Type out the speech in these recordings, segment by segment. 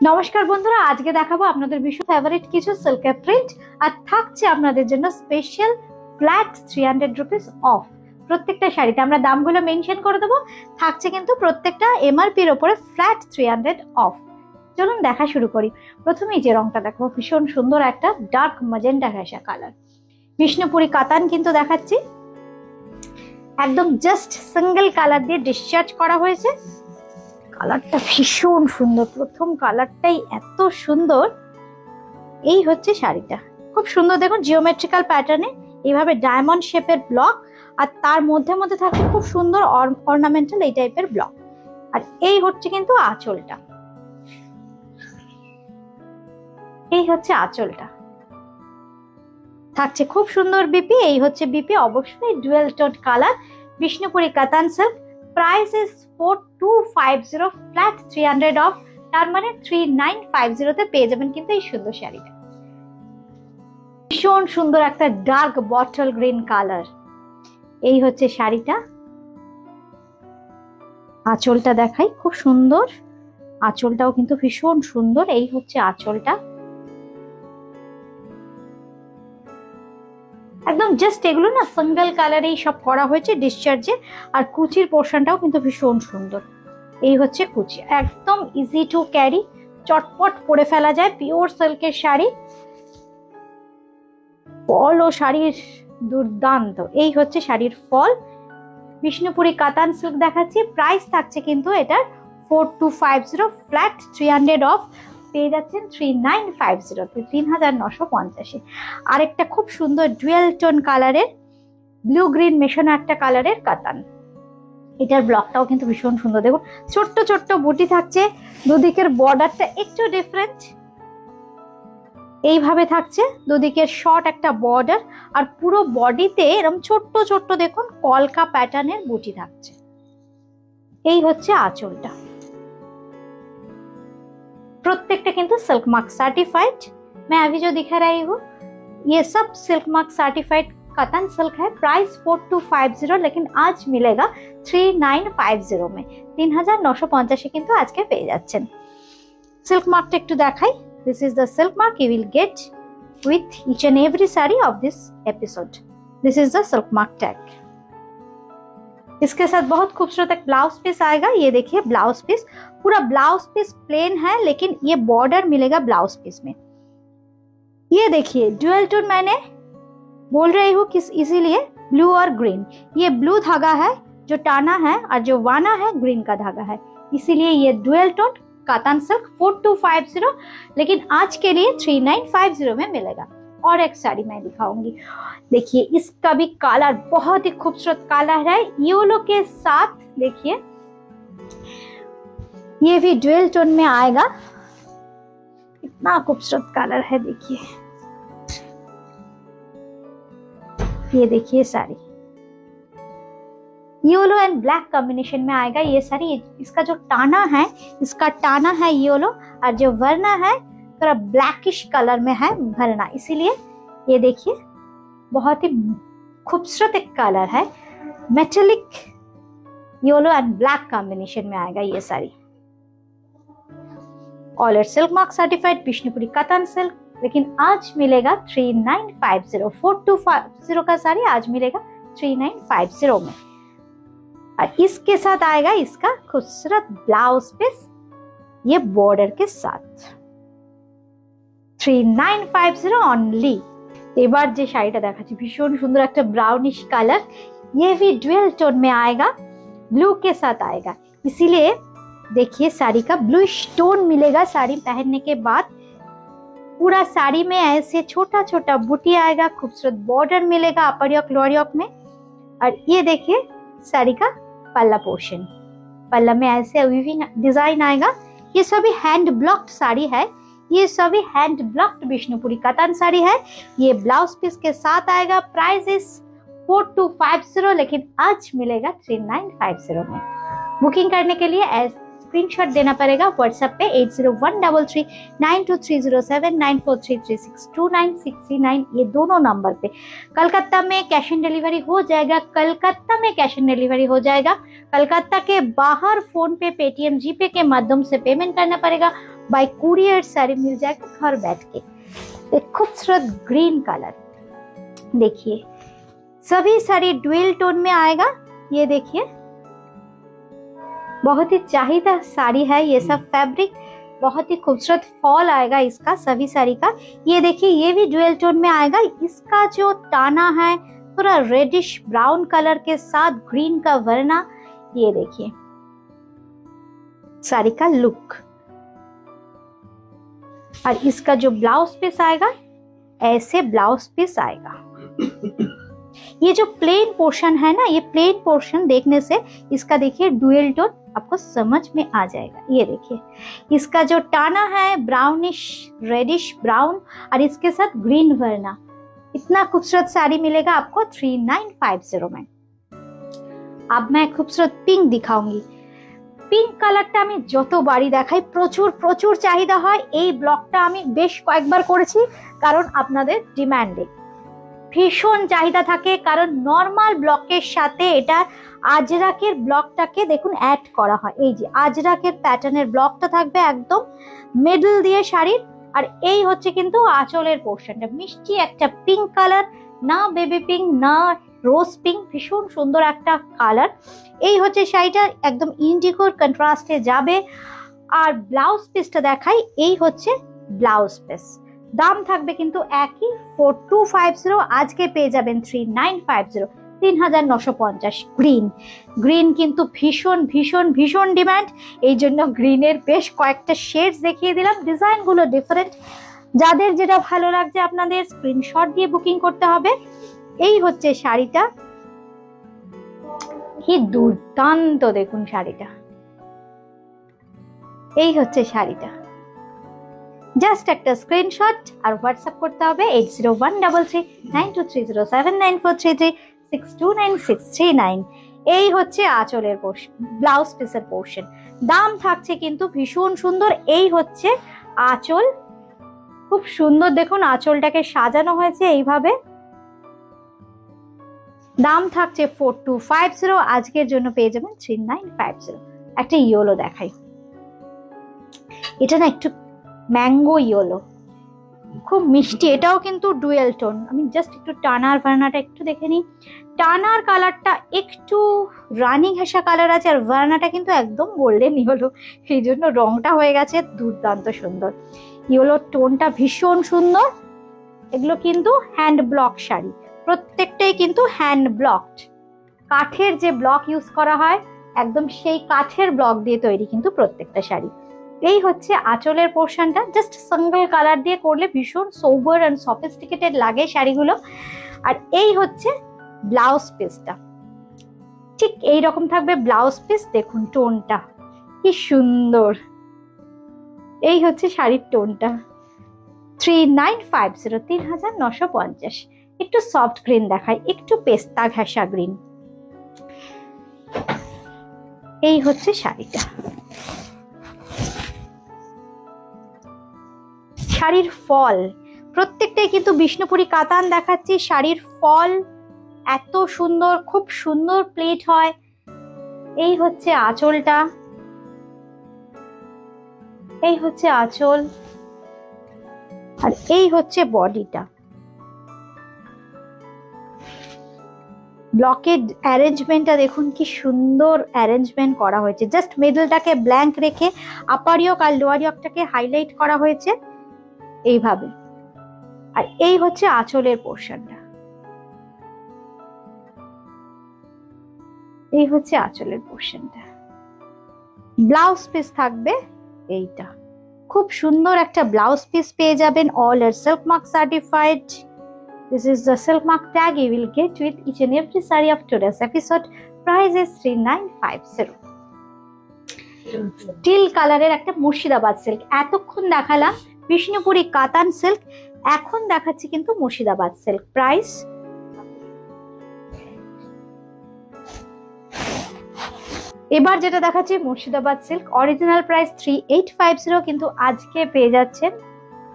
নমস্কার বন্ধুরা, আজকে দেখাবো আপনাদের ভীষণ ফেভারিট কিছু সিল্কের প্রিন্ট আর থাকছে আপনাদের জন্য স্পেশাল ফ্ল্যাট 300 রুপিস অফ। প্রত্যেকটা শাড়িতে আমরা দামগুলো মেনশন করে দেবো, থাকছে কিন্তু প্রত্যেকটা এমআরপির ওপরে ফ্ল্যাট 300 অফ। চলুন দেখা শুরু করি। প্রথমেই যে রংটা দেখো, ভীষণ সুন্দর একটা ডার্ক ম্যাজেন্টা ঘেঁষা কালার, বিষ্ণুপুরি কাতান কিন্তু দেখাচ্ছি, একদম জাস্ট সিঙ্গেল কালার দিয়ে ডিসচার্জ করা হয়েছে। কালারটা ভীষণ সুন্দর, প্রথম কালারটাই এত সুন্দর। এই হচ্ছে শাড়িটা, খুব সুন্দর দেখুন জিওমেট্রিক্যাল প্যাটার্নে এইভাবে ডায়মন্ড শেপের ব্লক, আর তার মধ্যে মধ্যে থাকছে খুব সুন্দর অর্নামেন্টাল এই টাইপের ব্লক। আর এই হচ্ছে কিন্তু আঁচলটা, এই হচ্ছে আঁচলটা, থাকছে খুব সুন্দর বিপি। এই হচ্ছে বিপি, অবশ্যই ডুয়েল টোন কালার, বিষ্ণুপুরি কাতান silk. Price is 4250, flat 300 of, তার মানে 3950 তে পেয়ে যাবেন কিন্তু এই সুন্দর শাড়িটা। ভীষণ সুন্দর একটা ডার্ক বটল গ্রিন কালার, এই হচ্ছে শাড়িটা। আঁচলটা দেখাই, খুব সুন্দর, আঁচলটাও কিন্তু ভীষণ সুন্দর। এই হচ্ছে আঁচলটা, একদম জাস্ট এগুলো না সিঙ্গেল কালারেই সব করা হয়েছে ডিসচার্জে। আর কুচির পোর্শনটাও কিন্তু ভীষণ সুন্দর। এই হচ্ছে কুচি, একদম ইজি টু ক্যারি, চটপট পরে ফেলা যায়, পিওর সিল্কের শাড়ি। ফল ও শাড়ির দুর্দান্ত। এই হচ্ছে শাড়ির ফল, বিষ্ণুপুরি কাতান সিল্ক দেখাচ্ছি। প্রাইস থাকছে কিন্তু এটার 4250, ফ্ল্যাট 300 অফ, পেয়ে যাচ্ছেন 3950 তে, 3950। আরেকটা খুব সুন্দর ডুয়েল টোন কালারের ব্লু গ্রিন মেশানো একটা কালারের কাতান, এটার ব্লকটাও কিন্তু ভীষণ সুন্দর। দেখুন ছোট্ট ছোট্ট বুটি থাকছে, দুদিকের বর্ডারটা একটু ডিফারেন্ট, এইভাবে থাকছে দুদিকের শর্ট একটা বর্ডার, আর পুরো বডিতে এরকম ছোট্ট ছোট্ট দেখুন কলকা প্যাটার্নের বুটি থাকছে। এই হচ্ছে আঁচলটা, प्रत्येकटा किंतु सिल्क मार्क सर्टिफाइड। मैं अभी जो दिखा रही हूँ ये सब सिल्क मार्क सर्टिफाइड कतन सिल्क है। प्राइस 4250, लेकिन आज मिलेगा 3950 में, 3950 किंतु आज के पेয়ে যাচ্ছেন। सिल्क मार्क একটু দেখাই। This is the silk mark you will get with each and every saree of this episode. This is the silk mark tag. इसके साथ बहुत खूबसूरत एक ब्लाउज पीस आएगा। ये देखिए ब्लाउज पीस, पूरा ब्लाउज पीस प्लेन है, लेकिन ये बॉर्डर मिलेगा ब्लाउज पीस में। ये देखिए डुअल टोन मैंने बोल रही हूँ किस इसीलिए, ब्लू और ग्रीन। ये ब्लू धागा है जो टाना है, और जो वाना है ग्रीन का धागा है, इसीलिए ये डुअल टोन कातान सिल्क 4250, लेकिन आज के लिए 3950 में मिलेगा। और एक साड़ी मैं दिखाऊंगी, देखिए इसका भी कलर बहुत ही खूबसूरत कलर है, येलो के साथ। देखिए ये भी डुअल टोन में आएगा, इतना खूबसूरत कलर है। देखिए ये देखिए sari yellow and black combination में आएगा ये साड़ी। इसका जो टाना है, इसका टाना है येलो, और जो वरना है थोड़ा ब्लैकिश कलर में है भरना, इसीलिए ये देखिए बहुत ही खूबसूरत एक कलर है। Metallic yellow and black combination में आएगा ये sari. All silk mark certified Vishnupuri कतन सिल्क, लेकिन आज मिलेगा 3950। 4250 का साड़ी आज मिलेगा 3950 में। और इसके साथ आएगा इसका खूबसूरत ब्लाउज पीस, ये बॉर्डर के साथ। 3950 অনলি। এবার যে শাড়িটা দেখাচ্ছি ভীষণ সুন্দর একটা ব্রাউনিশ কালার, ये भी डुअल टोन में आएगा, ब्लू के साथ आएगा, इसीलिए देखिए साड़ी का ब्लू टोन मिलेगा। साड़ी पहनने के बाद पूरा साड़ी में ऐसे छोटा छोटा बूटी आएगा, खूबसूरत बॉर्डर मिलेगा अपर योक लोअर योक में। और ये देखिए साड़ी का पल्ला पोर्शन, पल्ला में ऐसे वीविंग डिजाइन आएगा। ये सभी हैंड ब्लॉक्ड साड़ी है, ये सभी हैंड ब्लॉक्ड विष्णुपुरी कतन साड़ी है। ये ब्लाउज पीस के साथ आएगा। प्राइस इज 4250, लेकिन आज मिलेगा 3950 में। बुकिंग करने के लिए स्क्रीनशॉट देना पड़ेगा व्हाट्सएप पे 80133923079433629639 ये दोनों नंबर पे। कलकत्ता में कैश ऑन डिलीवरी हो जाएगा, कलकत्ता में कैश ऑन डिलीवरी हो जाएगा। कलकत्ता के बाहर फोन पे, पेटीएम, जीपे के माध्यम से पेमेंट करना पड़ेगा। बाय कुरियर साड़ी मिल जाएगा घर बैठ के। एक खूबसूरत ग्रीन कलर, देखिए सभी साड़ी ड्यूल टोन में आएगा। ये देखिए बहुत ही चाहिदा साड़ी है ये सब। फैब्रिक बहुत ही खूबसूरत फॉल आएगा इसका सभी साड़ी का। ये देखिए ये भी ड्यूल टोन में आएगा। इसका जो टाना है थोड़ा रेडिश ब्राउन कलर के साथ ग्रीन का वरना। ये देखिए साड़ी का लुक। और इसका जो ब्लाउज पीस आएगा ऐसे ब्लाउज पीस आएगा। ये जो प्लेन पोर्शन है ना, ये प्लेन पोर्शन देखने से इसका देखिए ड्यूल टोन आपको समझ में आ जाएगा। ये देखिए इसका जो टाना है ब्राउनिश रेडिश ब्राउन और इसके साथ ग्रीन वरना। इतना खूबसूरत साड़ी मिलेगा आपको 3950 में। अब मैं खूबसूरत पिंक दिखाऊंगी। पिंक কালারটা আমি যতবারই দেখাই প্রচুর প্রচুর চাহিদা হয়। এই ব্লগটা আমি বেশ কয়েকবার করেছি কারণ আপনাদের ডিমান্ডে ভীষণ চাহিদা থাকে। কারণ নরমাল ব্লকের সাথে এটা আজরাকের ব্লকটাকে দেখুন অ্যাড করা হয়। এই যে আজরাকের প্যাটার্নের ব্লকটা থাকবে একদম মিডল দিয়ে শাড়ির। আর এই হচ্ছে কিন্তু আঁচলের পোর্শনটা মিষ্টি একটা পিঙ্ক কালার, না বেবি পিঙ্ক না রোজ পিঙ্ক, ভীষণ সুন্দর একটা কালার। এই হচ্ছে শাড়িটা একদম ইন্ডিগোর কন্ট্রাস্টে যাবে। আর ব্লাউজ পিসটা দেখাই, এই হচ্ছে ব্লাউজ পিস। দাম থাকবে কিন্তু একই 4250। আজকে পেয়ে যাবেন 3950, 3950। গ্রিন গ্রিন কিন্তু ভীষণ ভীষণ ভীষণ ডিমান্ড, এই জন্য গ্রিনের বেশ কয়েকটা শেডস দেখিয়ে দিলাম। ডিজাইনগুলো ডিফারেন্ট, যাদের যেটা ভালো লাগছে আপনাদের স্ক্রিনশট দিয়ে বুকিং করতে হবে। এই হচ্ছে শাড়িটা, কি দুর্দান্ত দেখুন শাড়িটা। এই হচ্ছে শাড়িটা, জাস্ট একটা স্ক্রিনশট আর হোয়াটসঅ্যাপ করতে হবে 80133207943362962969। এই হচ্ছে আঁচলের পোর্শন, ব্লাউজ পিসের পোর্শন। দাম থাকছে কিন্তু ভীষণ সুন্দর। এই হচ্ছে আঁচল, খুব সুন্দর দেখুন আঁচলটাকে সাজানো হয়েছে এইভাবে। দাম থাকছে 4250। আজকের জন্য পেয়ে যাবেন 3950। একটা ইয়েলো দেখাই, এটা না একটু ম্যাঙ্গো ইয়েলো, খুব মিষ্টি। এটাও কিন্তু ডুয়েল টোন। আমি জাস্ট একটু টানার ভার্নাটা একটু দেখে নিই। টানার কালারটা একটু রানি ঘেঁষা কালার আছে আর ভার্নাটা কিন্তু একদম গোল্ডেন ইয়েলো, সেই জন্য রংটা হয়ে গেছে দুর্দান্ত সুন্দর। ইয়েলো টোনটা ভীষণ সুন্দর। এগুলো কিন্তু হ্যান্ড ব্লক শাড়ি, প্রত্যেকটাই কিন্তু হ্যান্ড ব্লকড। কাঠের যে ব্লক ইউজ করা হয় একদম সেই কাঠের ব্লক দিয়ে তৈরি কিন্তু প্রত্যেকটা শাড়ি। এই হচ্ছে আঁচলের পোর্শনটা, জাস্ট সিঙ্গেল কালার দিয়ে করলে ভীষণ সোবার এন্ড সফিস্টিকেটেড লাগে শাড়িগুলো। আর এই হচ্ছে ব্লাউজ পিসটা, ঠিক এই রকম থাকবে ব্লাউজ পিস। দেখুন টোনটা কি সুন্দর। এই হচ্ছে শাড়ির টোনটা 3950, 3950। একটু সফট গ্রিন দেখায়, একটু পেস্তা ঘেঁষা গ্রিন। এই হচ্ছে শাড়িটা। শাড়ির ফল প্রত্যেকটাই কিন্তু বিষ্ণুপুরি কাতান দেখাচ্ছি। শাড়ির ফল এত সুন্দর, খুব সুন্দর প্লেট হয়। এই হচ্ছে আঁচলটা, এই হচ্ছে আঁচল আর এই হচ্ছে বডিটা। ব্লকের অ্যারেঞ্জমেন্টটা দেখুন কি সুন্দর অ্যারেঞ্জমেন্ট করা হয়েছে। জাস্ট মিডলটাকে ব্ল্যাঙ্ক রেখে আপার ইয়ক আর লোয়ার ইয়কটাকে হাইলাইট করা হয়েছে এইভাবে। আর এই হচ্ছে আঁচলের পোর্শনটা, এই হচ্ছে আঁচলের পোর্শনটা। ব্লাউজ পিস থাকবে এইটা, খুব সুন্দর একটা ব্লাউজ পিস পেয়ে যাবেন। All are silk mark certified. This is the silk mark tag you will get with each and every saree of today's episode. Price is 3950. Still কালারের একটা মুর্শিদাবাদ সিল্ক। এতক্ষণ দেখালাম বিষ্ণুপুরি কাতান সিল্ক, এখন দেখাচ্ছি কিন্তু মুর্শিদাবাদ সিল্ক। প্রাইস এবার যেটা দেখাচ্ছি মুর্শিদাবাদ সিল্ক, অরিজিনাল প্রাইস 3850, কিন্তু আজকে পেয়ে যাচ্ছেন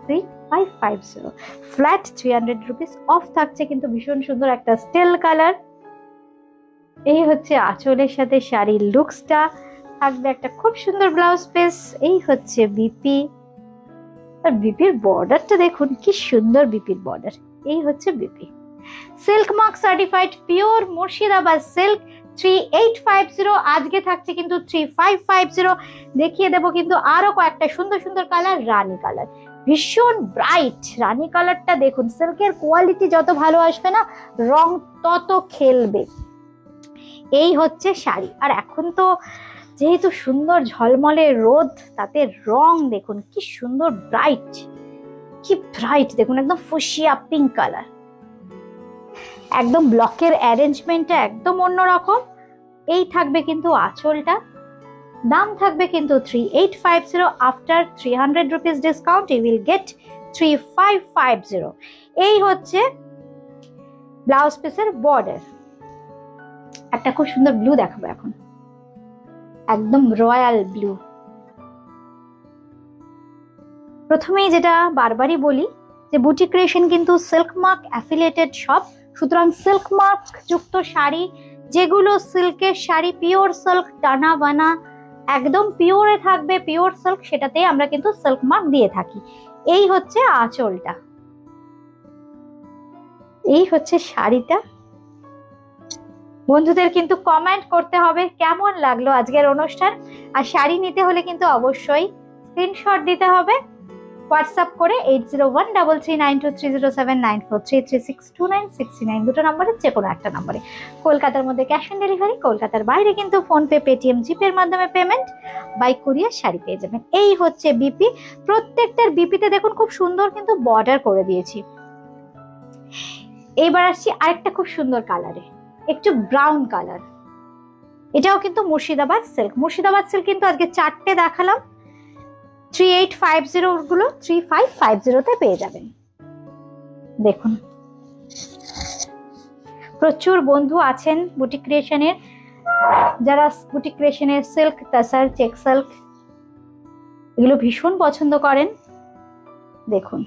3550। ফ্ল্যাট 300 রুপিস অফ থাকছে, কিন্তু ভীষণ সুন্দর একটা স্টিল কালার। এই হচ্ছে আঁচলের সাথে শাড়ির লুকসটা, থাকবে একটা খুব সুন্দর ব্লাউজ পিস। এই হচ্ছে বিপি, আর বিপির বর্ডারটা দেখুন কি সুন্দর, বিপির বর্ডার। এই হচ্ছে BP, silk mark certified pure Murshidabad silk 3850। আজকে থাকছে কিন্তু 3550। দেখিয়ে দেবো কিন্তু আরো কয়েকটা সুন্দর সুন্দর কালার। রানী কালার ভীষণ ব্রাইট, রানী কালারটা দেখুন। সিল্কের কোয়ালিটি যত ভালো আসবে না, রং তত খেলবে। এই হচ্ছে শাড়ি। আর এখন তো যেহেতু সুন্দর ঝলমলে রোদ, তাতে রং দেখুন কি সুন্দর ব্রাইট, কি ব্রাইট দেখুন, একদম ফুসিয়া পিঙ্ক কালার। একদম ব্লকের অ্যারেঞ্জমেন্টটা একদম অন্যরকম। এই থাকবে কিন্তু আঁচলটা, দাম থাকবে কিন্তু 3850। After 300 rupees discount you will get 3550। এই হচ্ছে ব্লাউজ পিসের বর্ডার। একটা খুব সুন্দর ব্লু দেখাবো এখন, একদম রয়্যাল ব্লু। প্রথমেই যেটা বারবারই বলি যে বুটিক ক্রিয়েশন কিন্তু সিল্ক মার্ক অ্যাফিলিয়েটেড শপ, সুতরাং সিল্ক মার্ক যুক্ত শাড়ি, যেগুলো সিল্কের শাড়ি পিওর সিল্ক টানা বানা একদম পিওরে থাকবে, পিওর সিল্ক, সেটাতেই আমরা কিন্তু সিল্ক মার্ক দিয়ে থাকি। এই হচ্ছে আঁচলটা, এই হচ্ছে শাড়িটা। বন্ধুদের কিন্তু কমেন্ট করতে হবে কেমন লাগলো আজকের অনুষ্ঠান। আর শাড়ি নিতে হলে কিন্তু অবশ্যই স্ক্রিনশট দিতে হবে হোয়াটসঅ্যাপ করে 801323079433629639 দুটো নম্বরে যে কোনো একটা নম্বরে। কলকাতার মধ্যে ক্যাশ অন ডেলিভারি, কলকাতার বাইরে কিন্তু ফোনপে, পেটিএম, জিপের মাধ্যমে পেমেন্ট, বাই কুরিয়ার শাড়ি পেয়ে যাবেন। এই হচ্ছে বিপি। প্রত্যেকটার বিপিতে দেখুন খুব সুন্দর কিন্তু বর্ডার করে দিয়েছি। এইবার আসছি আরেকটা খুব সুন্দর কালারে, একটু ব্রাউন কালার। এটাও কিন্তু মুর্শিদাবাদ সিল্ক। মুর্শিদাবাদ সিল্ক কিন্তু আজকে 4টে দেখালাম, 3850 গুলো 3550 পেয়ে যাবেন। দেখুন প্রচুর বন্ধু আছেন বুটিক ক্রিয়েশনের, যারা বুটিক ক্রিয়েশনের সিল্ক, তাসার, চেক সিল্ক এগুলো ভীষণ পছন্দ করেন। দেখুন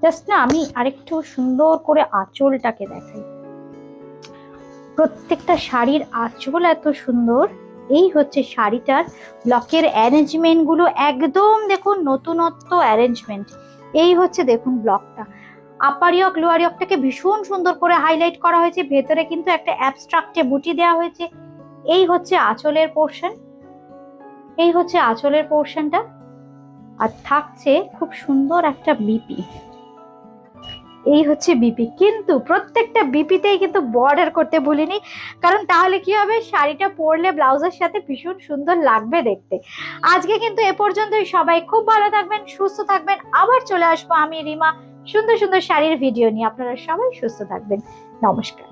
জাস্ট না আমি আরেকটু সুন্দর করে আঁচলটাকে দেখাই। প্রত্যেকটা শাড়ির আঁচল এত সুন্দর। এই হচ্ছে শাড়িটার ব্লকের অ্যারেঞ্জমেন্ট গুলো একদম দেখুন নতুনত্ব অ্যারেঞ্জমেন্ট। এই হচ্ছে দেখুন ব্লকটা, আপার ইয়ক লোয়ার ইয়কটাকে ভীষণ সুন্দর করে হাইলাইট করা হয়েছে, ভেতরে কিন্তু একটা অ্যাবস্ট্রাক্টে বুটি দেওয়া হয়েছে। এই হচ্ছে আঁচলের পোর্শন, এই হচ্ছে আঁচলের পোর্শনটা। আর থাকছে খুব সুন্দর একটা বিপি। এই হচ্ছে বিপি, কিন্তু প্রত্যেকটা বিপিতেই কিন্তু বর্ডার করতে ভুলিনি, কারণ তাহলে কি হবে, শাড়িটা পরলে ব্লাউজের সাথে ভীষণ সুন্দর লাগবে দেখতে। আজকে কিন্তু এ পর্যন্তই। সবাই খুব ভালো থাকবেন, সুস্থ থাকবেন। আবার চলে আসবো আমি রিমা সুন্দর সুন্দর শাড়ির ভিডিও নিয়ে। আপনারা সবাই সুস্থ থাকবেন। নমস্কার।